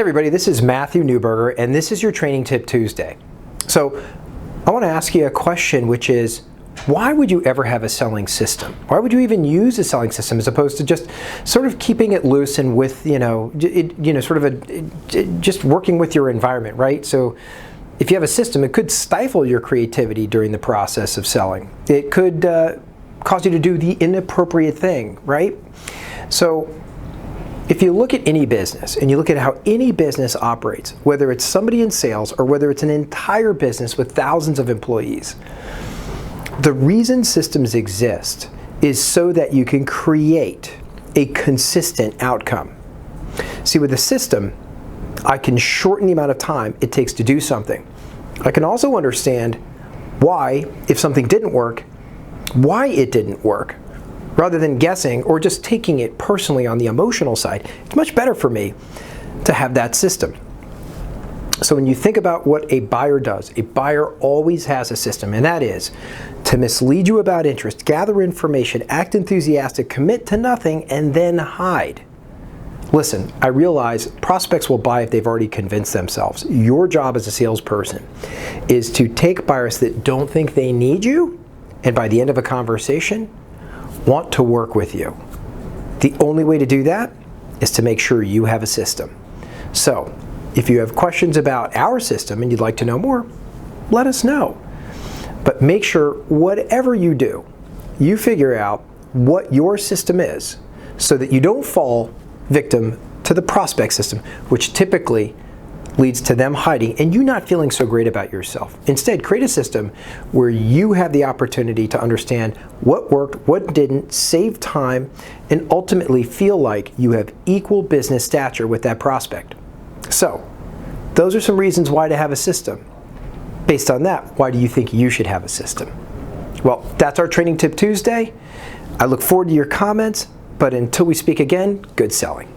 everybody, this is Matthew Neuberger, and this is your Training Tip Tuesday. So I want to ask you a question, which is, why would you ever have a selling system? Why would you even use a selling system as opposed to just sort of keeping it loose and with, just working with your environment, right? So if you have a system, it could stifle your creativity during the process of selling. It could cause you to do the inappropriate thing, right? So if you look at any business and you look at how any business operates, whether it's somebody in sales or whether it's an entire business with thousands of employees, the reason systems exist is so that you can create a consistent outcome. See, with a system, I can shorten the amount of time it takes to do something. I can also understand why, if something didn't work, why it didn't work. Rather than guessing or just taking it personally on the emotional side, it's much better for me to have that system. So when you think about what a buyer does, a buyer always has a system, and that is to mislead you about interest, gather information, act enthusiastic, commit to nothing, and then hide. Listen, I realize prospects will buy if they've already convinced themselves. Your job as a salesperson is to take buyers that don't think they need you, and by the end of a conversation, want to work with you. The only way to do that is to make sure you have a system. So, if you have questions about our system and you'd like to know more, let us know. But make sure whatever you do, you figure out what your system is so that you don't fall victim to the prospect system, which typically leads to them hiding and you not feeling so great about yourself. Instead, create a system where you have the opportunity to understand what worked, what didn't, save time, and ultimately feel like you have equal business stature with that prospect. So, those are some reasons why to have a system. Based on that, why do you think you should have a system? Well, that's our Training Tip Tuesday. I look forward to your comments, but until we speak again, good selling.